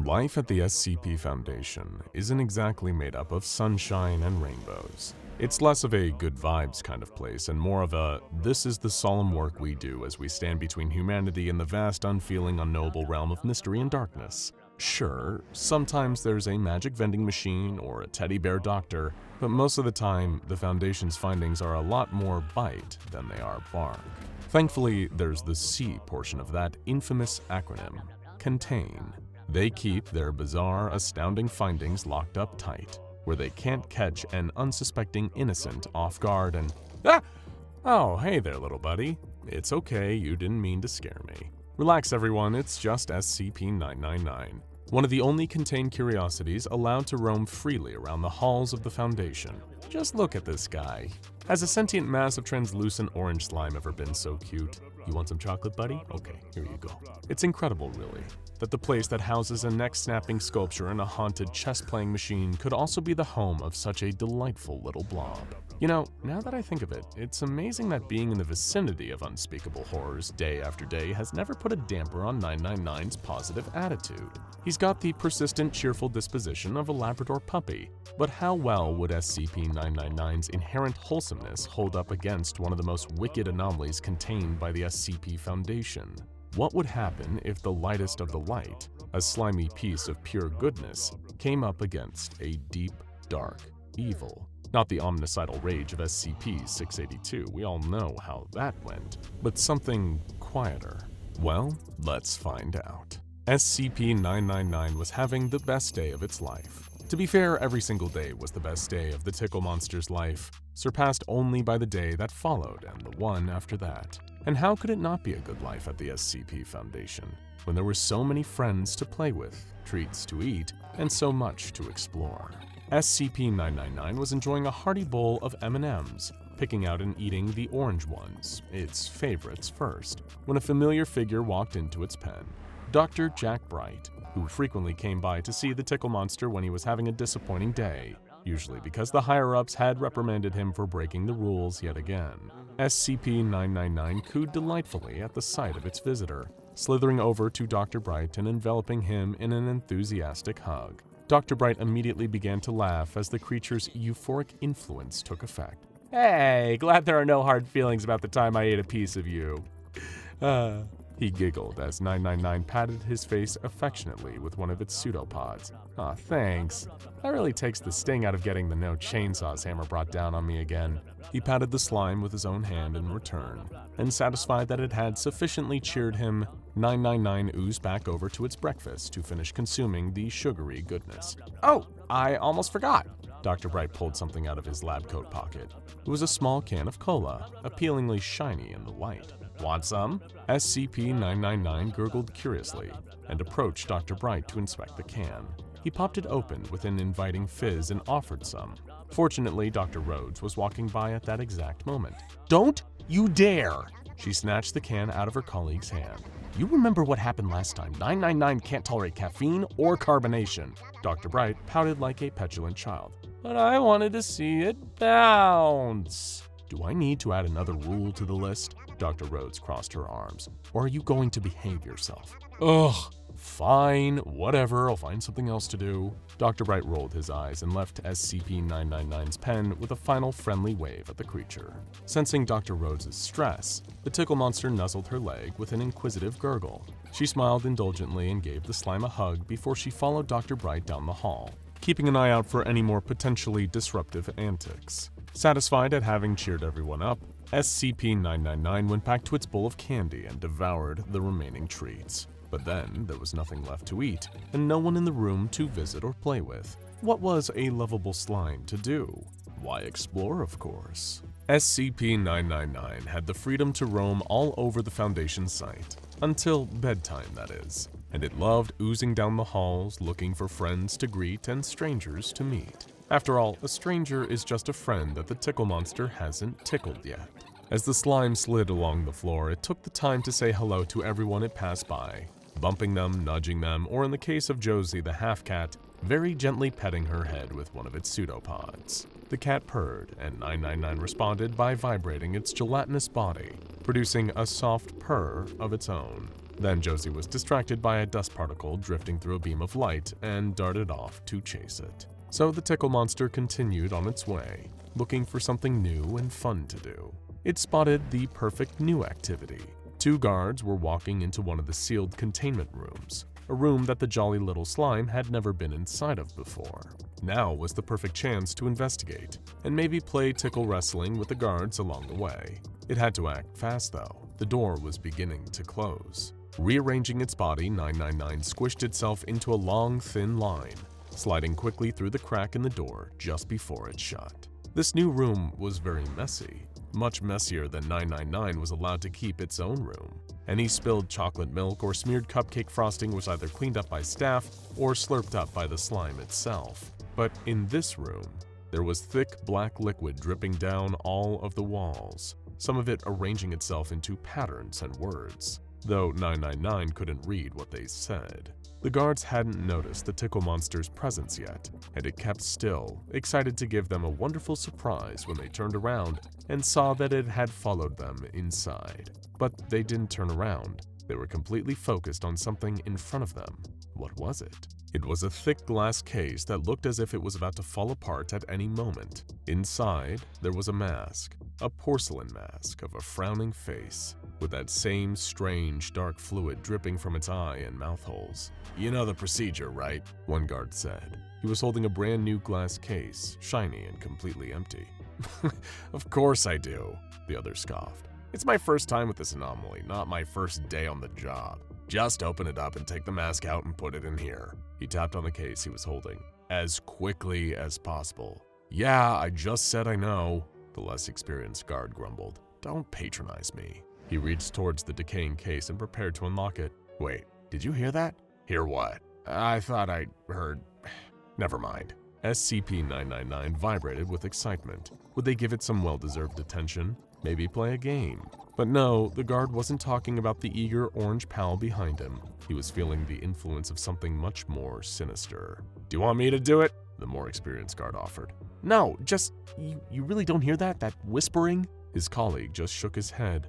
Life at the SCP Foundation isn't exactly made up of sunshine and rainbows. It's less of a good vibes kind of place and more of a, this is the solemn work we do as we stand between humanity and the vast, unfeeling, unknowable realm of mystery and darkness. Sure, sometimes there's a magic vending machine or a teddy bear doctor, but most of the time, the Foundation's findings are a lot more bite than they are bark. Thankfully, there's the C portion of that infamous acronym, contain. They keep their bizarre, astounding findings locked up tight, where they can't catch an unsuspecting innocent off guard and, "Ah! Oh, hey there, little buddy. It's okay, you didn't mean to scare me. Relax, everyone, it's just SCP-999. One of the only contained curiosities allowed to roam freely around the halls of the Foundation. Just look at this guy. Has a sentient mass of translucent orange slime ever been so cute? You want some chocolate, buddy? Okay, here you go." It's incredible, really, that the place that houses a neck-snapping sculpture and a haunted chess-playing machine could also be the home of such a delightful little blob. You know, now that I think of it, it's amazing that being in the vicinity of unspeakable horrors day after day has never put a damper on 999's positive attitude. He's got the persistent, cheerful disposition of a Labrador puppy, but how well would SCP-999's inherent wholesomeness hold up against one of the most wicked anomalies contained by the SCP Foundation? What would happen if the lightest of the light, a slimy piece of pure goodness, came up against a deep, dark evil? Not the omnicidal rage of SCP-682, we all know how that went, but something quieter. Well, let's find out. SCP-999 was having the best day of its life. To be fair, every single day was the best day of the Tickle Monster's life, surpassed only by the day that followed and the one after that. And how could it not be a good life at the SCP Foundation, when there were so many friends to play with, treats to eat, and so much to explore? SCP-999 was enjoying a hearty bowl of M&Ms, picking out and eating the orange ones, its favorites first, when a familiar figure walked into its pen. Dr. Jack Bright, who frequently came by to see the Tickle Monster when he was having a disappointing day, usually because the higher-ups had reprimanded him for breaking the rules yet again. SCP-999 cooed delightfully at the sight of its visitor, slithering over to Dr. Bright and enveloping him in an enthusiastic hug. Dr. Bright immediately began to laugh as the creature's euphoric influence took effect. "Hey, glad there are no hard feelings about the time I ate a piece of you." He giggled as 999 patted his face affectionately with one of its pseudopods. "Aw, thanks. That really takes the sting out of getting the no chainsaws hammer brought down on me again." He patted the slime with his own hand in return, and satisfied that it had sufficiently cheered him, 999 oozed back over to its breakfast to finish consuming the sugary goodness. "Oh, I almost forgot." Dr. Bright pulled something out of his lab coat pocket. It was a small can of cola, appealingly shiny in the light. "Want some?" SCP-999 gurgled curiously and approached Dr. Bright to inspect the can. He popped it open with an inviting fizz and offered some. Fortunately, Dr. Rhodes was walking by at that exact moment. "Don't you dare!" She snatched the can out of her colleague's hand. "You remember what happened last time. 999 can't tolerate caffeine or carbonation." Dr. Bright pouted like a petulant child. "But I wanted to see it bounce." "Do I need to add another rule to the list?" Dr. Rhodes crossed her arms. "Or are you going to behave yourself?" "Ugh, fine, whatever, I'll find something else to do." Dr. Bright rolled his eyes and left SCP-999's pen with a final friendly wave at the creature. Sensing Dr. Rhodes' stress, the Tickle Monster nuzzled her leg with an inquisitive gurgle. She smiled indulgently and gave the slime a hug before she followed Dr. Bright down the hall, keeping an eye out for any more potentially disruptive antics. Satisfied at having cheered everyone up, SCP-999 went back to its bowl of candy and devoured the remaining treats. But then there was nothing left to eat, and no one in the room to visit or play with. What was a lovable slime to do? Why, explore, of course. SCP-999 had the freedom to roam all over the Foundation site, until bedtime, that is, and it loved oozing down the halls looking for friends to greet and strangers to meet. After all, a stranger is just a friend that the Tickle Monster hasn't tickled yet. As the slime slid along the floor, it took the time to say hello to everyone it passed by, bumping them, nudging them, or in the case of Josie the half-cat, very gently petting her head with one of its pseudopods. The cat purred, and 999 responded by vibrating its gelatinous body, producing a soft purr of its own. Then Josie was distracted by a dust particle drifting through a beam of light and darted off to chase it. So the Tickle Monster continued on its way, looking for something new and fun to do. It spotted the perfect new activity. 2 guards were walking into one of the sealed containment rooms, a room that the jolly little slime had never been inside of before. Now was the perfect chance to investigate, and maybe play tickle wrestling with the guards along the way. It had to act fast though. The door was beginning to close. Rearranging its body, 999 squished itself into a long, thin line, sliding quickly through the crack in the door just before it shut. This new room was very messy, much messier than 999 was allowed to keep its own room. Any spilled chocolate milk or smeared cupcake frosting was either cleaned up by staff or slurped up by the slime itself. But in this room, there was thick black liquid dripping down all of the walls, some of it arranging itself into patterns and words, though 999 couldn't read what they said. The guards hadn't noticed the Tickle Monster's presence yet, and it kept still, excited to give them a wonderful surprise when they turned around and saw that it had followed them inside. But they didn't turn around. They were completely focused on something in front of them. What was it? It was a thick glass case that looked as if it was about to fall apart at any moment. Inside, there was a mask, a porcelain mask of a frowning face, with that same strange dark fluid dripping from its eye and mouth holes. "You know the procedure, right?" one guard said. He was holding a brand new glass case, shiny and completely empty. "Of course I do," the other scoffed. "It's my first time with this anomaly, not my first day on the job. Just open it up and take the mask out and put it in here." He tapped on the case he was holding. "As quickly as possible." "Yeah, I just said I know," the less experienced guard grumbled. "Don't patronize me." He reached towards the decaying case and prepared to unlock it. "Wait, did you hear that?" "Hear what?" "I thought I heard... Never mind." SCP-999 vibrated with excitement. Would they give it some well-deserved attention? Maybe play a game? But no, the guard wasn't talking about the eager orange pal behind him. He was feeling the influence of something much more sinister. "Do you want me to do it?" the more experienced guard offered. "No, just... You really don't hear that? That whispering?" His colleague just shook his head.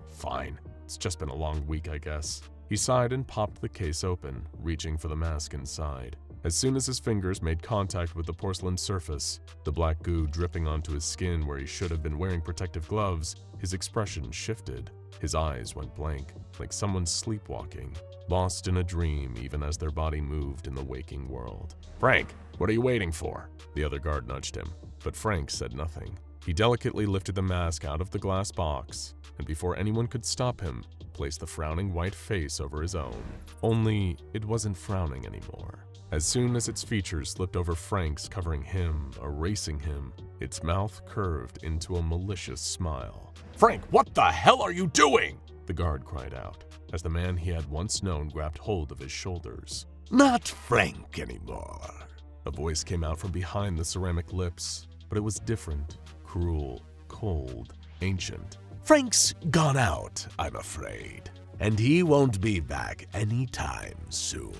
"Fine. It's just been a long week, I guess." He sighed and popped the case open, reaching for the mask inside. As soon as his fingers made contact with the porcelain surface, the black goo dripping onto his skin where he should have been wearing protective gloves, his expression shifted. His eyes went blank, like someone sleepwalking, lost in a dream even as their body moved in the waking world. "Frank, what are you waiting for?" The other guard nudged him, but Frank said nothing. He delicately lifted the mask out of the glass box, and before anyone could stop him, placed the frowning white face over his own. Only it wasn't frowning anymore. As soon as its features slipped over Frank's, covering him, erasing him, its mouth curved into a malicious smile. "Frank, what the hell are you doing?" the guard cried out, as the man he had once known grabbed hold of his shoulders. "Not Frank anymore." A voice came out from behind the ceramic lips, but it was different, cruel, cold, ancient. "Frank's gone out, I'm afraid, and he won't be back anytime soon."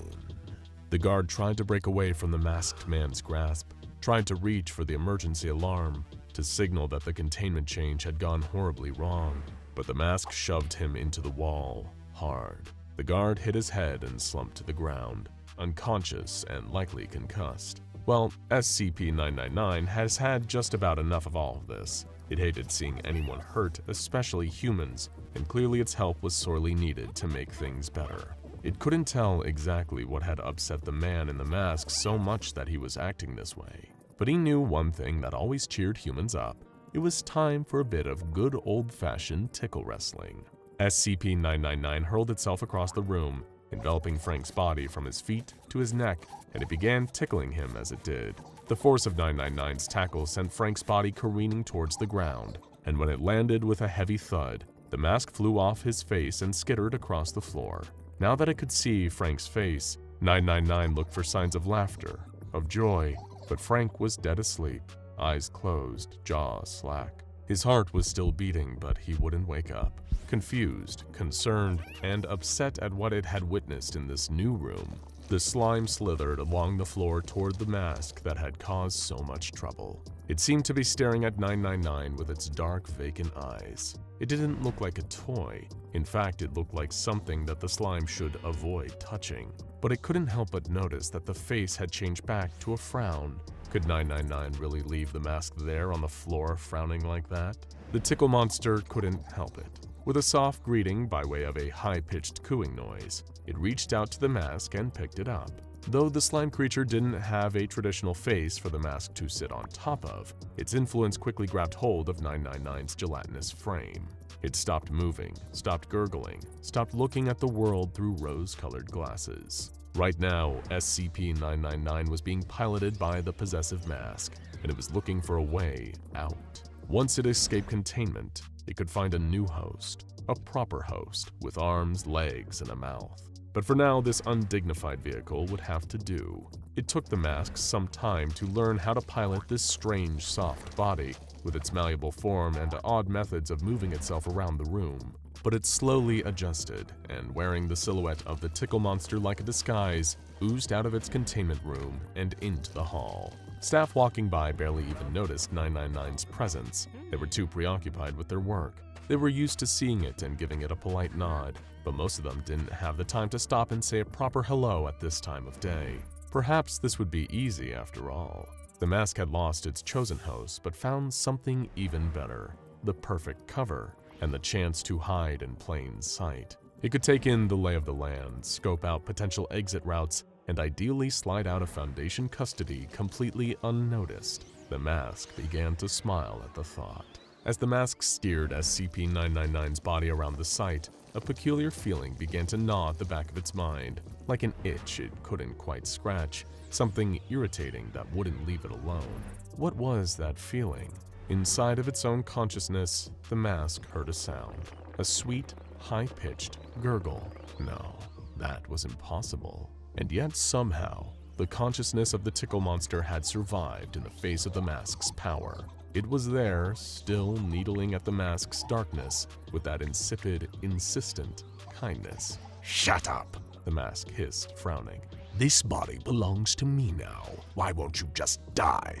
The guard tried to break away from the masked man's grasp, tried to reach for the emergency alarm, to signal that the containment change had gone horribly wrong, but the mask shoved him into the wall, hard. The guard hit his head and slumped to the ground, unconscious and likely concussed. Well, SCP-999 has had just about enough of all of this. It hated seeing anyone hurt, especially humans, and clearly its help was sorely needed to make things better. It couldn't tell exactly what had upset the man in the mask so much that he was acting this way. But he knew one thing that always cheered humans up. It was time for a bit of good old-fashioned tickle wrestling. SCP-999 hurled itself across the room, enveloping Frank's body from his feet to his neck, and it began tickling him as it did. The force of 999's tackle sent Frank's body careening towards the ground, and when it landed with a heavy thud, the mask flew off his face and skittered across the floor. Now that it could see Frank's face, 999 looked for signs of laughter, of joy, but Frank was dead asleep, eyes closed, jaw slack. His heart was still beating, but he wouldn't wake up. Confused, concerned, and upset at what it had witnessed in this new room, the slime slithered along the floor toward the mask that had caused so much trouble. It seemed to be staring at 999 with its dark, vacant eyes. It didn't look like a toy. In fact, it looked like something that the slime should avoid touching. But it couldn't help but notice that the face had changed back to a frown. Could 999 really leave the mask there on the floor frowning like that? The Tickle Monster couldn't help it. With a soft greeting by way of a high-pitched cooing noise, it reached out to the mask and picked it up. Though the slime creature didn't have a traditional face for the mask to sit on top of, its influence quickly grabbed hold of 999's gelatinous frame. It stopped moving, stopped gurgling, stopped looking at the world through rose-colored glasses. Right now, SCP-999 was being piloted by the Possessive Mask, and it was looking for a way out. Once it escaped containment, it could find a new host, a proper host with arms, legs, and a mouth. But for now, this undignified vehicle would have to do. It took the mask some time to learn how to pilot this strange, soft body, with its malleable form and odd methods of moving itself around the room. But it slowly adjusted, and wearing the silhouette of the Tickle Monster like a disguise, oozed out of its containment room and into the hall. Staff walking by barely even noticed 999's presence. They were too preoccupied with their work. They were used to seeing it and giving it a polite nod, but most of them didn't have the time to stop and say a proper hello at this time of day. Perhaps this would be easy after all. The mask had lost its chosen host, but found something even better: the perfect cover and the chance to hide in plain sight. It could take in the lay of the land, scope out potential exit routes, and ideally slide out of Foundation custody completely unnoticed. The mask began to smile at the thought. As the mask steered SCP-999's body around the site, a peculiar feeling began to gnaw at the back of its mind, like an itch it couldn't quite scratch, something irritating that wouldn't leave it alone. What was that feeling? Inside of its own consciousness, the mask heard a sound. A sweet, high-pitched gurgle. No, that was impossible. And yet somehow, the consciousness of the Tickle Monster had survived in the face of the mask's power. It was there, still needling at the mask's darkness with that insipid, insistent kindness. "Shut up," the mask hissed, frowning. "This body belongs to me now. Why won't you just die?"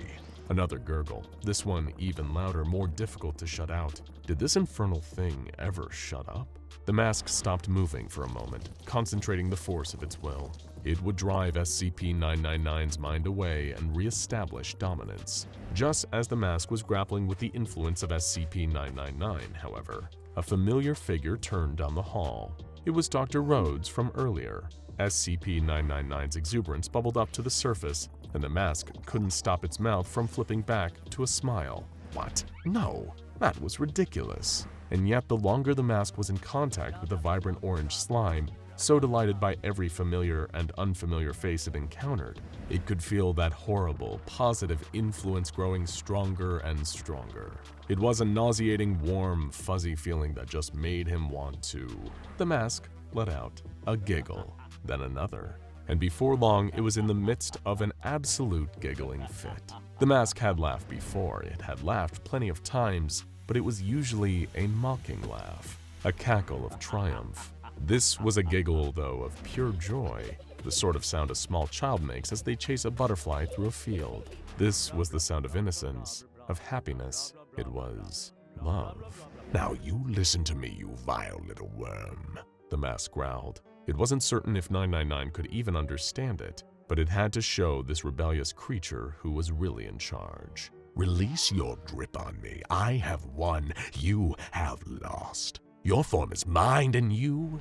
Another gurgle, this one even louder, more difficult to shut out. Did this infernal thing ever shut up? The mask stopped moving for a moment, concentrating the force of its will. It would drive SCP-999's mind away and re-establish dominance. Just as the mask was grappling with the influence of SCP-999, however, a familiar figure turned down the hall. It was Dr. Rhodes from earlier. SCP-999's exuberance bubbled up to the surface, and the mask couldn't stop its mouth from flipping back to a smile. What? No, that was ridiculous. And yet the longer the mask was in contact with the vibrant orange slime, so delighted by every familiar and unfamiliar face it encountered, it could feel that horrible, positive influence growing stronger and stronger. It was a nauseating, warm, fuzzy feeling that just made him want to. The mask let out a giggle, then another, and before long it was in the midst of an absolute giggling fit. The mask had laughed before, it had laughed plenty of times, but it was usually a mocking laugh, a cackle of triumph. This was a giggle, though, of pure joy, the sort of sound a small child makes as they chase a butterfly through a field. This was the sound of innocence, of happiness. It was love. "Now you listen to me, you vile little worm," the mask growled. It wasn't certain if 999 could even understand it, but it had to show this rebellious creature who was really in charge. "Release your grip on me. I have won. You have lost. Your form is mine, and you,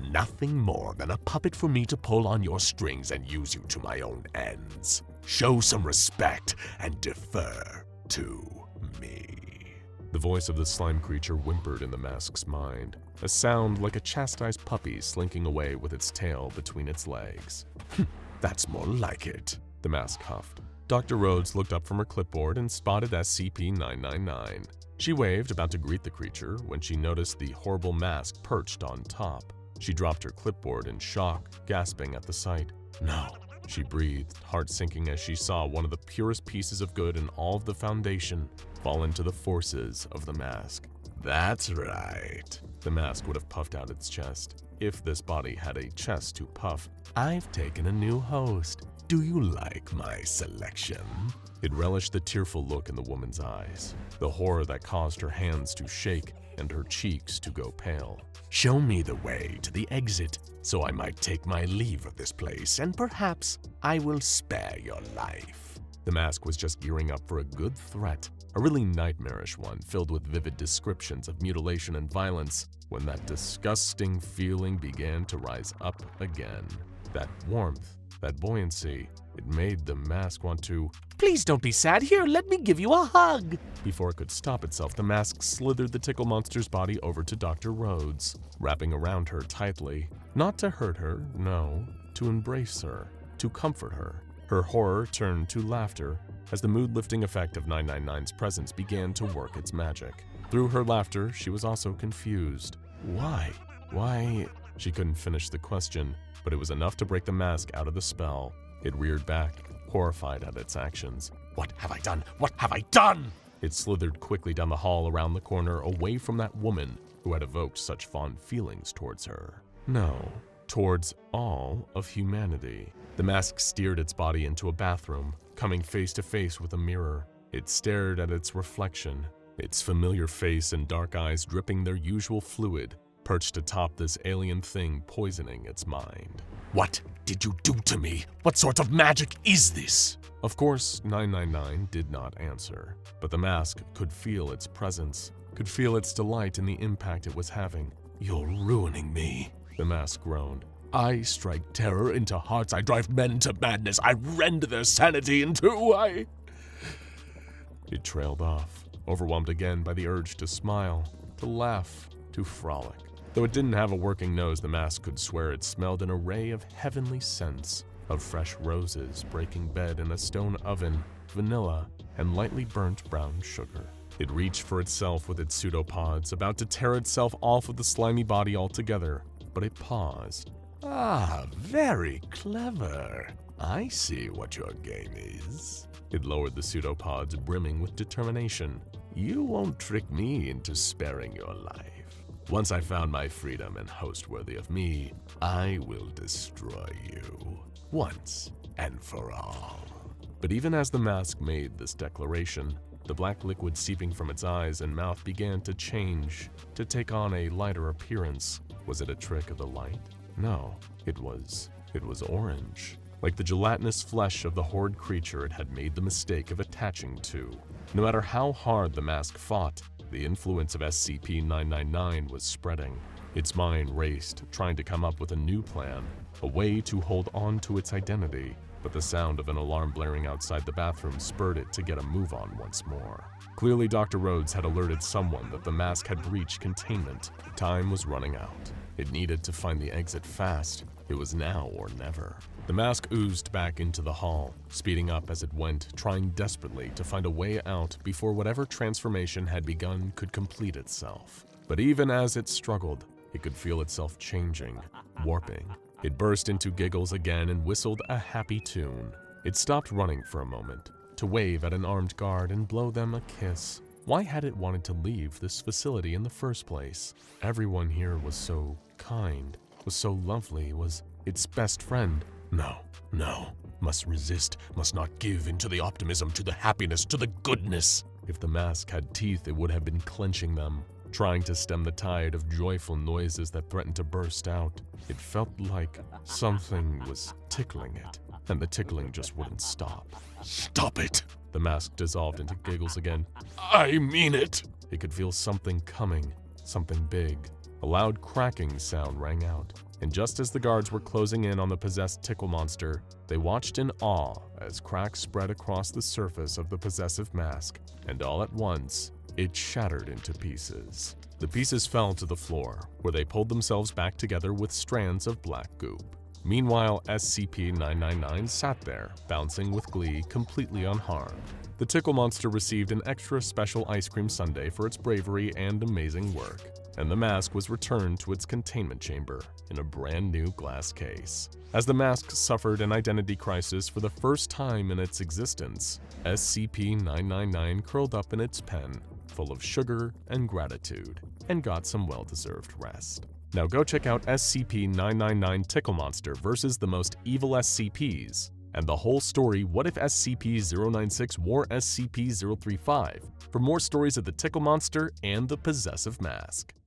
nothing more than a puppet for me to pull on your strings and use you to my own ends. Show some respect and defer to me." The voice of the slime creature whimpered in the mask's mind, a sound like a chastised puppy slinking away with its tail between its legs. "That's more like it," the mask huffed. Dr. Rhodes looked up from her clipboard and spotted SCP-999. She waved, about to greet the creature, when she noticed the horrible mask perched on top. She dropped her clipboard in shock, gasping at the sight. "No," she breathed, heart sinking as she saw one of the purest pieces of good in all of the Foundation fall into the forces of the mask. "That's right," the mask would have puffed out its chest, if this body had a chest to puff. "I've taken a new host. Do you like my selection? It relished the tearful look in the woman's eyes, the horror that caused her hands to shake and her cheeks to go pale. Show me the way to the exit, so I might take my leave of this place, and perhaps I will spare your life. The mask was just gearing up for a good threat, a really nightmarish one filled with vivid descriptions of mutilation and violence, when that disgusting feeling began to rise up again. That warmth, that buoyancy, it made the mask want to, "Please don't be sad. Here, let me give you a hug." Before it could stop itself, the mask slithered the Tickle Monster's body over to Dr. Rhodes, wrapping around her tightly. Not to hurt her, no, to embrace her, to comfort her. Her horror turned to laughter as the mood-lifting effect of 999's presence began to work its magic. Through her laughter, she was also confused. Why? She couldn't finish the question, but it was enough to break the mask out of the spell. It reared back, horrified at its actions. What have I done? What have I done? It slithered quickly down the hall around the corner, away from that woman who had evoked such fond feelings towards her. No, towards all of humanity. The mask steered its body into a bathroom, coming face to face with a mirror. It stared at its reflection, its familiar face and dark eyes dripping their usual fluid, perched atop this alien thing poisoning its mind. What did you do to me? What sort of magic is this? Of course, 999 did not answer, but the mask could feel its presence, could feel its delight in the impact it was having. You're ruining me, the mask groaned. I strike terror into hearts, I drive men to madness, I rend their sanity in two, It trailed off, overwhelmed again by the urge to smile, to laugh, to frolic. Though it didn't have a working nose, the mask could swear it smelled an array of heavenly scents, of fresh roses breaking bed in a stone oven, vanilla, and lightly burnt brown sugar. It reached for itself with its pseudopods, about to tear itself off of the slimy body altogether, but it paused. Very clever. I see what your game is. It lowered the pseudopods, brimming with determination. You won't trick me into sparing your life. Once I found my freedom and host worthy of me, I will destroy you, once and for all. But even as the mask made this declaration, the black liquid seeping from its eyes and mouth began to change, to take on a lighter appearance. Was it a trick of the light? No, it was orange, like the gelatinous flesh of the horrid creature it had made the mistake of attaching to. No matter how hard the mask fought, the influence of SCP-999 was spreading. Its mind raced, trying to come up with a new plan, a way to hold on to its identity, but the sound of an alarm blaring outside the bathroom spurred it to get a move on once more. Clearly, Dr. Rhodes had alerted someone that the mask had breached containment. Time was running out. It needed to find the exit fast. It was now or never. The mask oozed back into the hall, speeding up as it went, trying desperately to find a way out before whatever transformation had begun could complete itself. But even as it struggled, it could feel itself changing, warping. It burst into giggles again and whistled a happy tune. It stopped running for a moment, to wave at an armed guard and blow them a kiss. Why had it wanted to leave this facility in the first place? Everyone here was so kind, was so lovely, was its best friend. No, must resist, must not give in to the optimism, to the happiness, to the goodness. If the mask had teeth, it would have been clenching them, trying to stem the tide of joyful noises that threatened to burst out. It felt like something was tickling it, and the tickling just wouldn't stop. Stop it! The mask dissolved into giggles again. I mean it! It could feel something coming, something big. A loud cracking sound rang out, and just as the guards were closing in on the possessed Tickle Monster, they watched in awe as cracks spread across the surface of the Possessive Mask, and all at once, it shattered into pieces. The pieces fell to the floor, where they pulled themselves back together with strands of black goop. Meanwhile, SCP-999 sat there, bouncing with glee, completely unharmed. The Tickle Monster received an extra special ice cream sundae for its bravery and amazing work, and the mask was returned to its containment chamber in a brand new glass case. As the mask suffered an identity crisis for the first time in its existence, SCP-999 curled up in its pen, full of sugar and gratitude, and got some well-deserved rest. Now go check out SCP-999 Tickle Monster vs. the most evil SCPs and the whole story, What if SCP-096 wore SCP-035, for more stories of the Tickle Monster and the Possessive Mask.